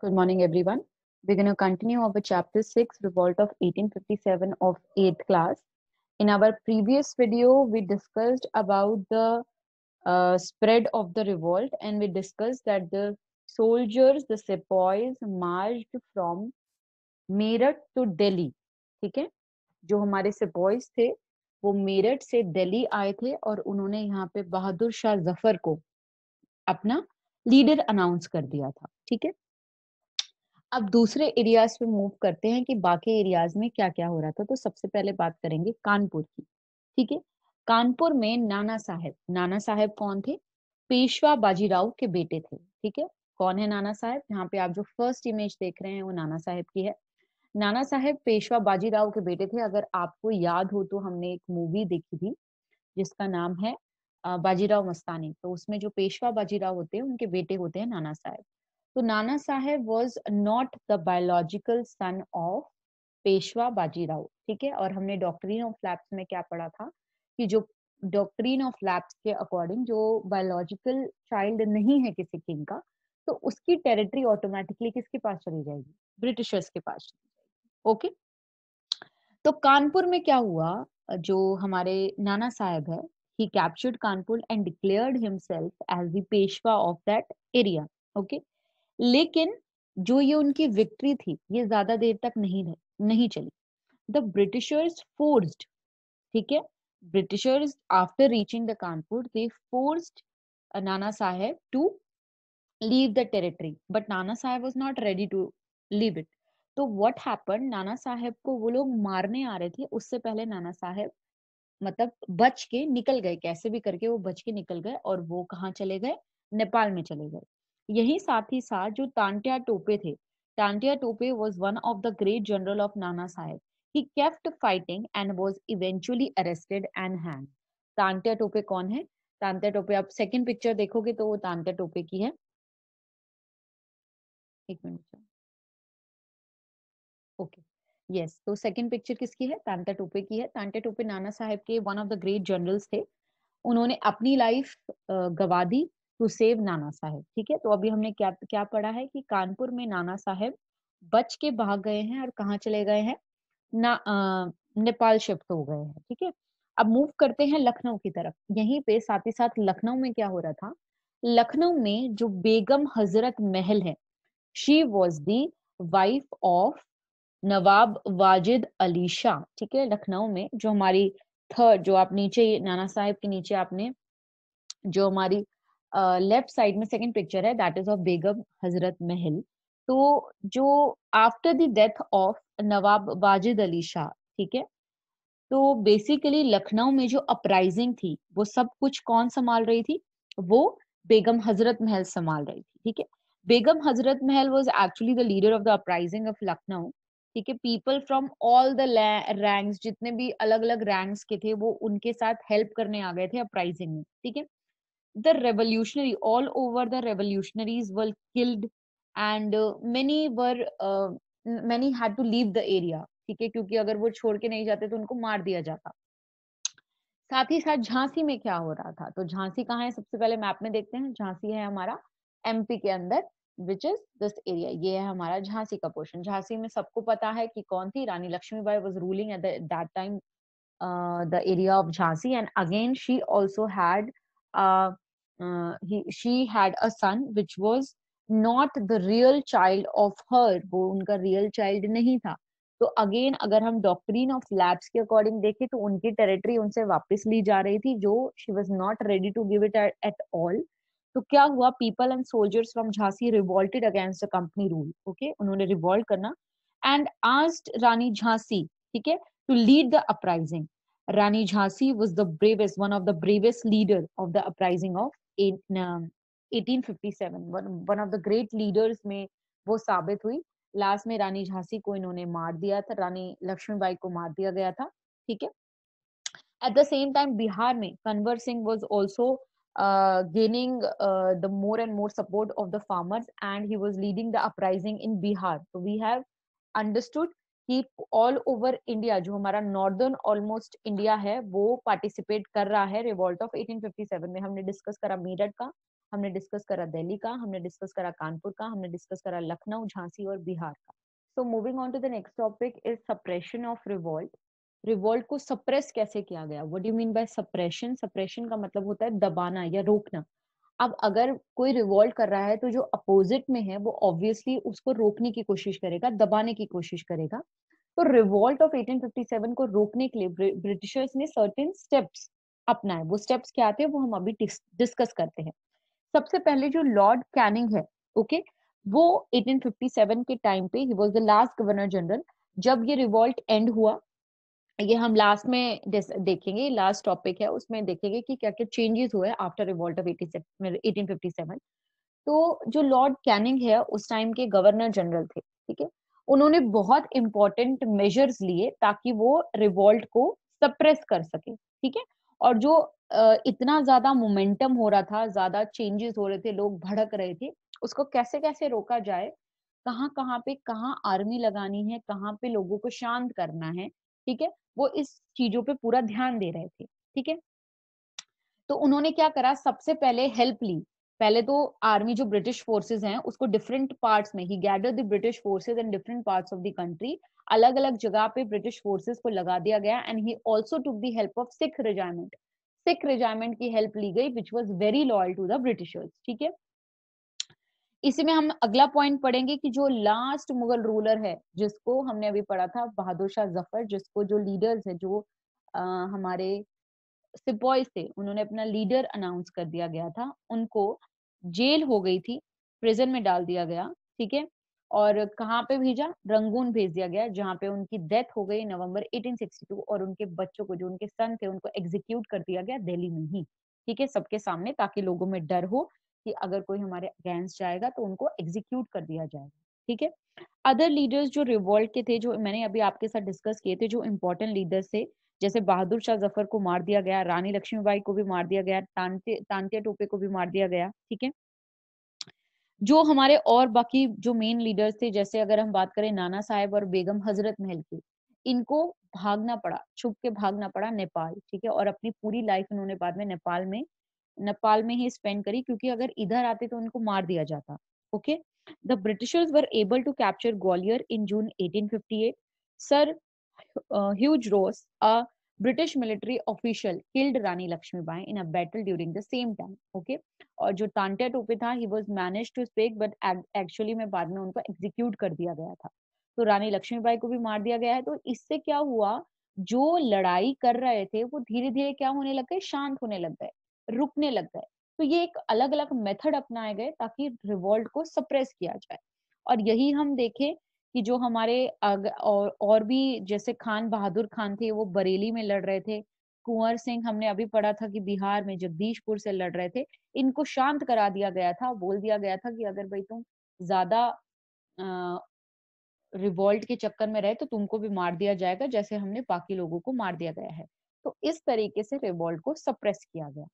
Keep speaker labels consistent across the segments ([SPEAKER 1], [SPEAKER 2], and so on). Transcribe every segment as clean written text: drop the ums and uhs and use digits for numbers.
[SPEAKER 1] Good morning, everyone. We're going to continue our chapter 6, Revolt of 1857 of 8th class. In our previous video, we discussed about the spread of the revolt, and we discussed that the soldiers, the sepoys, marched from Meerut to Delhi. ठीक है, जो हमारे sepoys थे वो मेरठ से दिल्ली आए थे और उन्होंने यहाँ पे बहादुर शाह जफर को अपना लीडर अनाउंस कर दिया था. ठीक है, अब दूसरे एरियाज पे मूव करते हैं कि बाकी एरियाज में क्या क्या हो रहा था. तो सबसे पहले बात करेंगे कानपुर की. ठीक है, कानपुर में नाना साहेब कौन थे? पेशवा बाजीराव के बेटे थे. ठीक है, कौन है नाना साहेब? यहाँ पे आप जो फर्स्ट इमेज देख रहे हैं वो नाना साहेब की है. नाना साहेब पेशवा बाजीराव के बेटे थे. अगर आपको याद हो तो हमने एक मूवी देखी थी जिसका नाम है बाजीराव मस्तानी. तो उसमें जो पेशवा बाजीराव होते हैं उनके बेटे होते हैं नाना साहेब. तो Nana Sahib was not the biological son of Peshwa Bajirao. ठीक है, और हमने डॉक्ट्रिन ऑफ लैप्स में क्या पढ़ा था कि जो डॉक्ट्रिन ऑफ लैप्स के अकॉर्डिंग जो बायोलॉजिकल चाइल्ड नहीं है किसी किंग का, तो उसकी टेरिटरी ऑटोमेटिकली किसके पास चली जाएगी? ब्रिटिशर्स के पास चली जाएगी. ओके, तो कानपुर में क्या हुआ? जो हमारे नाना साहेब है, he captured Kanpur and declared himself as the Peshwa of that area. Okay, लेकिन जो ये उनकी विक्ट्री थी ये ज्यादा देर तक नहीं चली. द ब्रिटिशर्स फोर्स्ड, ठीक है, britishers after reaching the Kanpur they forced Nana Sahib to leave the territory, but Nana Sahib was not ready to leave it. तो व्हाट हैपेंड, नाना साहेब को वो लोग मारने आ रहे थे, उससे पहले नाना साहेब मतलब बच के निकल गए. कैसे भी करके वो बच के निकल गए और वो कहाँ चले गए? नेपाल में चले गए. यही साथ ही साथ जो तांत्या टोपे थे, Tantya Tope was one of the great general of Nana Sahib. He kept fighting and was eventually arrested and hanged. Tantya Tope कौन है? तांत्या टोपे आप सेकंड पिक्चर देखोगे तो वो तांत्या टोपे की है. एक मिनट. ओके, यस, तो सेकंड पिक्चर किसकी है? तांत्या टोपे की है. तांत्या टोपे नाना साहेब के one of the great generals थे. उन्होंने अपनी लाइफ गवा दी टू सेव नाना साहेब. ठीक है, तो अभी हमने क्या क्या पढ़ा है कि कानपुर में नाना साहेब बच के भाग गए हैं और कहाँ चले गए हैं? नेपाल शिफ्ट हो गए हैं. ठीक है, अब मूव करते हैं लखनऊ की तरफ. यहीं पे साथ ही साथ लखनऊ में क्या हो रहा था? लखनऊ में जो बेगम हजरत महल है, she was the wife of Nawab Wajid Ali Shah. ठीक है, लखनऊ में जो हमारी थर्ड, जो आप नीचे नाना साहेब के नीचे आपने जो हमारी लेफ्ट साइड में सेकंड पिक्चर है, दैट इज ऑफ बेगम हजरत महल. तो जो after the death of Nawab Wajid Ali Shah, ठीक है, तो बेसिकली लखनऊ में जो अपराइजिंग थी वो सब कुछ कौन संभाल रही थी? वो बेगम हजरत महल संभाल रही थी. ठीक है, बेगम हजरत महल was actually the leader of the uprising of Lucknow. ठीक है, people from all the ranks, जितने भी अलग अलग रैंक्स के थे वो उनके साथ हेल्प करने आ गए थे अपराइजिंग में. ठीक है, the revolutionary all over the revolutionaries were killed and many had to leave the area. ठीक है, क्योंकि अगर वो छोड़ के नहीं जाते तो उनको मार दिया जाता. साथ ही साथ झांसी में क्या हो रहा था? तो झांसी कहाँ है? सबसे पहले मैप में देखते हैं. झांसी है हमारा एमपी के अंदर, विच इज दिस एरिया. ये है हमारा झांसी का पोर्शन. झांसी में सबको पता है कि कौन थी? Rani Lakshmibai was ruling at that time the area of Jhansi, and again she also had she had a son which was not the real child of her. वो उनका real child नहीं था. तो अगेन अगर हम डॉक्ट्रिन ऑफ लैब्स के according देखें तो उनकी टेरिटरी उनसे वापस ली जा रही थी, जो she was not ready to give it at all. तो क्या हुआ? People and soldiers from Jhansi revolted against the company rule. Okay, उन्होंने रिवोल्ट करना एंड आस्क्ड रानी झांसी, ठीक है, to lead the uprising. Rani Jhansi was the bravest, one of the bravest leader of the uprising of 1857. One of the great leaders में वो साबित हुई. Last में रानी झांसी को इन्होंने मार दिया था, रानी लक्ष्मीबाई को मार दिया गया था. ठीक है, at the same time Bihar में Kanwar Singh was also gaining the more and more support of the farmers and he was leading the uprising in Bihar. So we have understood कि ऑल ओवर इंडिया जो हमारा नॉर्दर्न ऑलमोस्ट इंडिया है वो participate कर रहा है revolt of 1857 में. हमने डिस्कस करा मेरठ का, हमने डिस्कस करा दिल्ली का, हमने डिस्कस करा कानपुर का, हमने डिस्कस करा लखनऊ, झांसी और बिहार का। So moving on to the next topic is suppression of revolt. Revolt को सप्रेस कैसे किया गया? What do you mean by suppression? Suppression का मतलब होता है दबाना या रोकना। अब अगर कोई रिवॉल्ट कर रहा है तो जो अपोजिट में है वो ऑब्वियसली उसको रोकने की कोशिश करेगा, दबाने की कोशिश करेगा। तो रिवॉल्ट ऑफ 1857 को रोकने के लिए ब्रिटिशर्स ने सर्टेन स्टेप्स अपनाए। वो स्टेप्स क्या थे वो हम अभी डिस्कस करते हैं। सबसे पहले जो लॉर्ड कैनिंग है, ओके, वो 1857 के टाइम पे he was the last governor general. जब ये रिवॉल्ट एंड हुआ, ये हम लास्ट में देखेंगे, लास्ट टॉपिक है उसमें देखेंगे कि क्या क्या चेंजेस हुए आफ्टर रिवॉल्ट ऑफ 1857। तो जो लॉर्ड कैनिंग है उस टाइम के गवर्नर जनरल थे, ठीक है। उन्होंने बहुत इंपॉर्टेंट मेजर्स लिए ताकि वो रिवॉल्ट को सप्रेस कर सके, ठीक है। और जो इतना ज्यादा मोमेंटम हो रहा था, ज्यादा चेंजेस हो रहे थे, लोग भड़क रहे थे, उसको कैसे कैसे रोका जाए, कहाँ कहाँ पे कहाँ आर्मी लगानी है, कहाँ पे लोगों को शांत करना है, ठीक है, वो इस चीजों पे पूरा ध्यान दे रहे थे, ठीक है। तो उन्होंने क्या करा, सबसे पहले हेल्प ली। पहले तो आर्मी जो ब्रिटिश फोर्सेस हैं उसको डिफरेंट पार्ट्स में, he gather the British forces in different parts of the country, अलग अलग जगह पे ब्रिटिश फोर्सेस को लगा दिया गया। And he also took the help of Sikh regiment. Sikh regiment की हेल्प ली गई which was very loyal to the Britishers, ठीक है। इसी में हम अगला पॉइंट पढ़ेंगे कि जो लास्ट मुगल रूलर है जिसको हमने अभी पढ़ा था, बहादुर शाह जफर, जिसको जो लीडर्स है, जो हमारे सिपॉइज थे, उन्होंने अपना लीडर अनाउंस कर दिया गया था, उनको जेल हो गई थी, प्रिजन में डाल दिया गया, ठीक है। और कहाँ पे भेजा? रंगून भेज दिया गया, जहाँ पे उनकी डेथ हो गई नवंबर 1862। और उनके बच्चों को, जो उनके सन थे, उनको एग्जीक्यूट कर दिया गया दिल्ली में ही, ठीक है, सबके सामने, ताकि लोगों में डर हो कि अगर कोई हमारे अगेंस्ट जाएगा तो उनको एग्जीक्यूट कर दिया जाएगा, ठीक है। अदर लीडर्स जो रिवॉल्ट के थे, जो मैंने अभी आपके साथ डिस्कस किए थे, जो इंपॉर्टेंट लीडर्स थे, जैसे बहादुर शाह जफर को मार दिया गया, रानी लक्ष्मीबाई को भी मार दिया गया, तांत्या टोपे को भी मार दिया गया, ठीक है। जो हमारे और बाकी जो मेन लीडर्स थे, जैसे अगर हम बात करें नाना साहेब और बेगम हजरत महल की, इनको भागना पड़ा, छुप के भागना पड़ा नेपाल, ठीक है। और अपनी पूरी लाइफ इन्होंने बाद में नेपाल में ही स्पेंड करी, क्योंकि अगर इधर आते तो उनको मार दिया जाता, okay. The Britishers were able to capture Gwalior in June 1858। Sir Hugh Ross, a British military official, killed Rani Lakshmibai in a battle during the same time. Okay, और जो तांत्या टोपे था, he was managed to escape, but actually में बाद में उनको execute कर दिया गया था। तो रानी लक्ष्मीबाई को भी मार दिया गया है। तो इससे क्या हुआ, जो लड़ाई कर रहे थे वो धीरे धीरे क्या होने लग गए, शांत होने लग गए, रुकने लग गए। तो ये एक अलग अलग मेथड अपनाए गए ताकि रिवॉल्ट को सप्रेस किया जाए। और यही हम देखें कि जो हमारे और भी जैसे खान बहादुर खान थे, वो बरेली में लड़ रहे थे। कुंवर सिंह हमने अभी पढ़ा था कि बिहार में जगदीशपुर से लड़ रहे थे। इनको शांत करा दिया गया था, बोल दिया गया था कि अगर भाई तुम ज्यादा रिवॉल्ट के चक्कर में रहे तो तुमको भी मार दिया जाएगा, जैसे हमने बाकी लोगों को मार दिया गया है। तो इस तरीके से रिवॉल्ट को सप्रेस किया गया।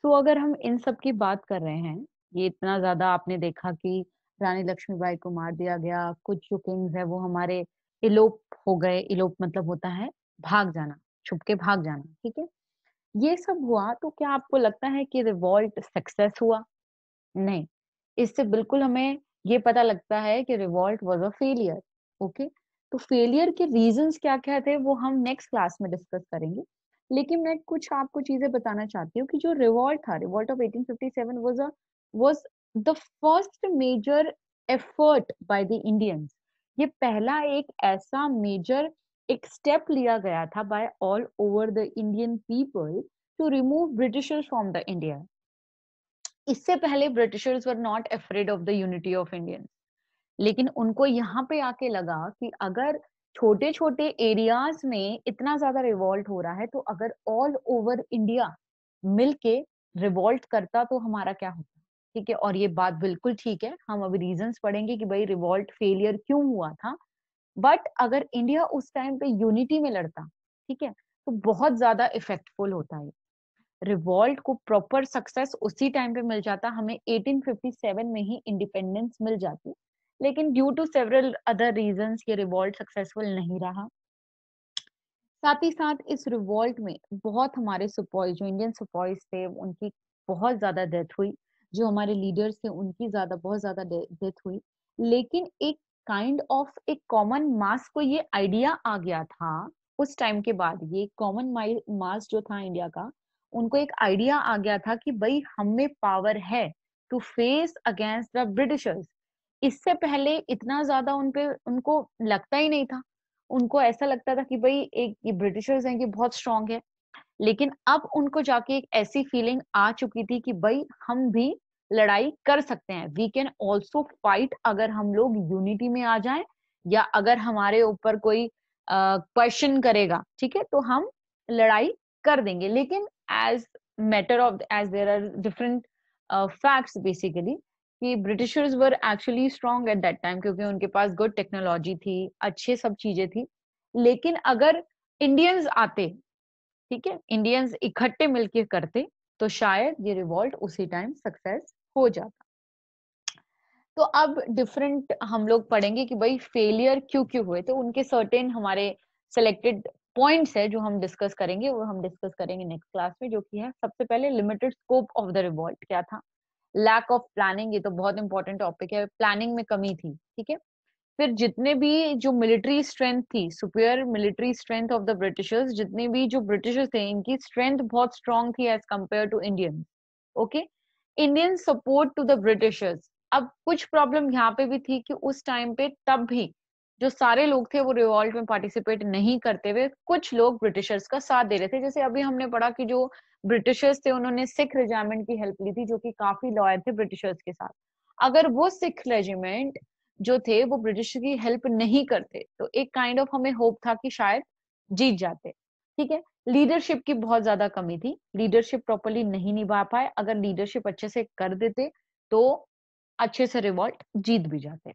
[SPEAKER 1] तो अगर हम इन सब की बात कर रहे हैं, ये इतना ज्यादा आपने देखा कि रानी लक्ष्मीबाई को मार दिया गया, कुछ जो किंग्स है वो हमारे इलोप हो गए। इलोप मतलब होता है भाग जाना, छुप के भाग जाना, ठीक है। ये सब हुआ तो क्या आपको लगता है कि रिवॉल्ट सक्सेस हुआ? नहीं, इससे बिल्कुल हमें ये पता लगता है कि revolt was a failure, okay. तो फेलियर के रीजंस क्या क्या थे वो हम नेक्स्ट क्लास में डिस्कस करेंगे। लेकिन मैं कुछ आपको चीजें बताना चाहती हूँ कि जो रिवॉल्ट था, revolt of 1857 was the first major effort by the Indians. ये पहला एक ऐसा मेजर एक स्टेप लिया गया था by all over the Indian people to remove Britishers from the India. इससे पहले Britishers were not afraid of the unity of Indians. लेकिन उनको यहाँ पे आके लगा कि अगर छोटे छोटे एरियाज में इतना ज्यादा रिवॉल्ट हो रहा है, तो अगर ऑल ओवर इंडिया मिलके रिवॉल्ट करता तो हमारा क्या होता, ठीक है। और ये बात बिल्कुल ठीक है, हम अभी रीजंस पढ़ेंगे कि भाई रिवॉल्ट फेलियर क्यों हुआ था। बट अगर इंडिया उस टाइम पे यूनिटी में लड़ता, ठीक है, तो बहुत ज्यादा इफेक्टफुल होता है। रिवॉल्ट को प्रॉपर सक्सेस उसी टाइम पे मिल जाता, हमें 1857 में ही इंडिपेंडेंस मिल जाती। लेकिन due to several other reasons ये रिवॉल्ट सक्सेसफुल नहीं रहा। साथ ही साथ इस रिवॉल्ट में बहुत हमारे सिपॉय, जो इंडियन सिपॉइज थे, उनकी बहुत ज्यादा डेथ हुई। जो हमारे लीडर्स थे उनकी बहुत ज्यादा डेथ हुई, लेकिन एक काइंड ऑफ एक कॉमन मास को ये आइडिया आ गया था उस टाइम के बाद। ये कॉमन मास जो था इंडिया का, उनको एक आइडिया आ गया था कि भाई हम में पावर है to face against the Britishers. इससे पहले इतना ज्यादा उनको लगता ही नहीं था। उनको ऐसा लगता था कि भाई एक ये ब्रिटिशर्स हैं कि बहुत स्ट्रांग है, लेकिन अब उनको जाके एक ऐसी फीलिंग आ चुकी थी कि भाई हम भी लड़ाई कर सकते हैं, वी कैन ऑल्सो फाइट, अगर हम लोग यूनिटी में आ जाएं या अगर हमारे ऊपर कोई क्वेश्चन करेगा, ठीक है, तो हम लड़ाई कर देंगे। लेकिन as matter of as there are different facts basically, कि britishers were actually strong at that time, क्योंकि उनके पास गुड टेक्नोलॉजी थी, अच्छे सब चीजें थी। लेकिन अगर इंडियंस आते, ठीक है, इंडियंस इकट्ठे मिलके करते, तो शायद ये रिवॉल्ट उसी टाइम सक्सेस हो जाता। तो अब डिफरेंट हम लोग पढ़ेंगे कि भाई फेलियर क्यों क्यों हुए, तो उनके सर्टेन हमारे सिलेक्टेड पॉइंट्स है जो हम डिस्कस करेंगे, वो हम डिस्कस करेंगे नेक्स्ट क्लास में। जो कि है सबसे पहले limited scope of the revolt क्या था, लैक ऑफ प्लानिंग, ये तो बहुत इंपॉर्टेंट टॉपिक है, प्लानिंग में कमी थी, ठीक है। फिर जितने भी जो मिलिट्री स्ट्रेंथ थी, superior military strength of the britishers, जितने भी जो ब्रिटिशर्स थे इनकी स्ट्रेंथ बहुत स्ट्रांग थी as compare to Indian. Okay, Indian support to the Britishers. अब कुछ प्रॉब्लम यहाँ पे भी थी कि उस टाइम पे तब भी जो सारे लोग थे वो रिवॉल्ट में पार्टिसिपेट नहीं करते हुए कुछ लोग ब्रिटिशर्स का साथ दे रहे थे। जैसे अभी हमने पढ़ा कि जो ब्रिटिशर्स थे उन्होंने सिख रेजिमेंट की हेल्प ली थी, जो कि काफी लॉयल थे ब्रिटिशर्स के साथ। अगर वो सिख रेजिमेंट जो थे वो ब्रिटिश की हेल्प नहीं करते, तो एक काइंड ऑफ हमें होप था कि शायद जीत जाते, ठीक है। लीडरशिप की बहुत ज्यादा कमी थी, लीडरशिप प्रॉपरली नहीं निभा पाए, अगर लीडरशिप अच्छे से कर देते तो अच्छे से रिवॉल्ट जीत भी जाते।